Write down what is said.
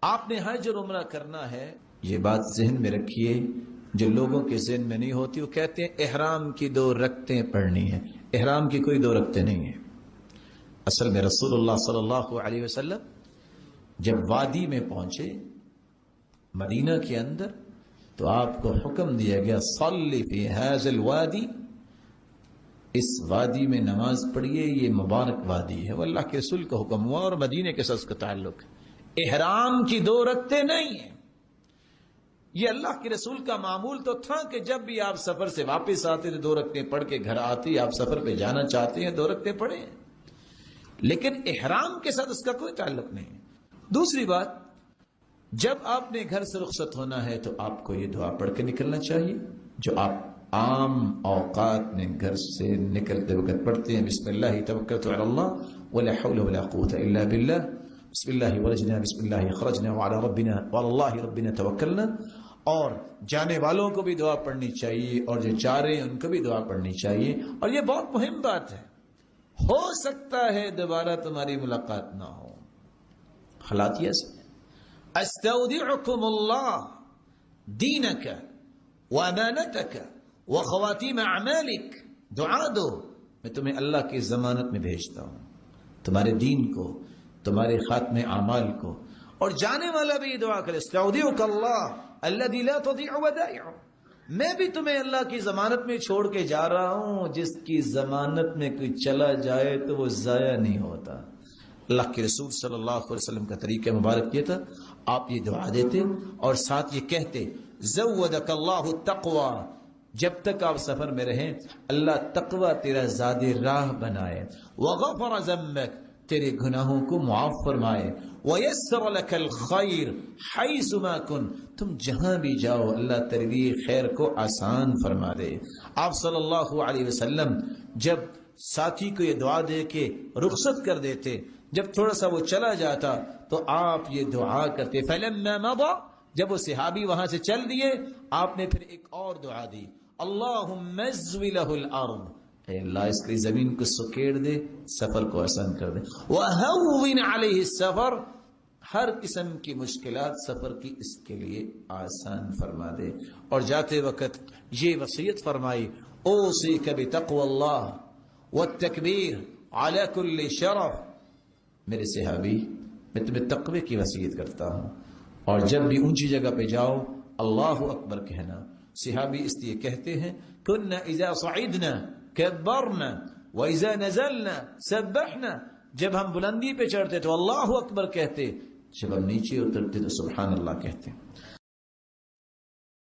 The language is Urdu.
آپ نے حج اور عمرہ کرنا ہے، یہ بات ذہن میں رکھیے، جو لوگوں کے ذہن میں نہیں ہوتی، وہ کہتے ہیں احرام کی 2 رکعتیں پڑھنی ہیں۔ احرام کی کوئی 2 رکعتیں نہیں ہیں۔ اصل میں رسول اللہ صلی اللہ علیہ وسلم جب وادی میں پہنچے مدینہ کے اندر، تو آپ کو حکم دیا گیا صلی فی ھذا الوادی، اس وادی میں نماز پڑھیے، یہ مبارک وادی ہے۔ وہ اللہ کے رسول کا حکم ہوا اور مدینہ کے ساتھ اس کا تعلق ہے۔ احرام کی 2 رکعتیں نہیں ہیں۔ یہ اللہ کے رسول کا معمول تو تھا کہ جب بھی آپ سفر سے واپس آتے تھے 2 رکعتیں پڑھ کے گھر آتے، آپ سفر پہ جانا چاہتے ہیں 2 رکعتیں پڑھیں، لیکن احرام کے ساتھ اس کا کوئی تعلق نہیں۔ دوسری بات، جب آپ نے گھر سے رخصت ہونا ہے تو آپ کو یہ دعا پڑھ کے نکلنا چاہیے جو آپ عام اوقات میں گھر سے نکلتے وقت پڑھتے ہیں۔ بسم اللہ توکلت علی اللہ ولا حول ولا قوت الا باللہ، بسم اللہ ولجنا بسم اللہ خرجنا وعلی ربنا وعلی اللہ ربنا توکلنا۔ اور جانے والوں کو بھی دعا پڑھنی چاہیے اور جو جا رہے ہیں ان کو بھی دعا پڑھنی چاہیے۔ اور یہ بہت مہم بات ہے، ہو سکتا ہے دوبارہ تمہاری ملاقات نہ ہو، حالات یہ سے استودعکم اللہ دینک وامانتک وخواتیم اعمالک، دعا دو، میں تمہیں اللہ کی ضمانت میں بھیجتا ہوں، تمہارے دین کو، تمہارے خاتم اعمال کو۔ اور جانے والا بھی یہ دعا کرے استودعک اللہ الذی لا تضیع ودائعہ، میں بھی تمہیں اللہ کی ضمانت میں چھوڑ کے جا رہا ہوں، جس کی ضمانت میں کوئی چلا جائے تو وہ ضائع نہیں ہوتا۔ اللہ کے رسول صلی اللہ علیہ وسلم کا طریقہ مبارک یہ تھا، آپ یہ دعا دیتے اور ساتھ یہ کہتے زودک اللہ التقوی، جب تک آپ سفر میں رہیں اللہ تقوی تیرا زاد راہ بنائے، وغفر ذنبک، تیرے گناہوں کو معاف فرمائے، ویسر لک الخیر حیث ما کن، تم جہاں بھی جاؤ اللہ تیرے لیے خیر کو آسان فرما دے۔ آپ صلی اللہ علیہ وسلم جب ساتھی کو یہ دعا دے کے رخصت کر دیتے، جب تھوڑا سا وہ چلا جاتا تو آپ یہ دعا کرتے فلما مضى، جب وہ صحابی وہاں سے چل دیے آپ نے پھر ایک اور دعا دی اللہم ازوی لہ الارض، اے اللہ اس کی زمین کو سکیڑ دے، سفر کو آسان کر دے، وہون علیہ السفر، ہر قسم کی مشکلات سفر کی اس کے لیے آسان فرما دے۔ اور جاتے وقت یہ وصیت فرمائی اوصیک بتقوی اللہ والتکبیر علی کل شرف، میرے صحابی میں تمہیں تقوی کی وصیت کرتا ہوں، اور جب بھی اونچی جگہ پہ جاؤ اللہ اکبر کہنا۔ صحابی اس لیے کہتے ہیں کنا اذا صعدنا کبرنا واذا نزلنا سبحنا، جب ہم بلندی پہ چڑھتے تو اللہ اکبر کہتے، جب ہم نیچے اترتے تو سبحان اللہ کہتے۔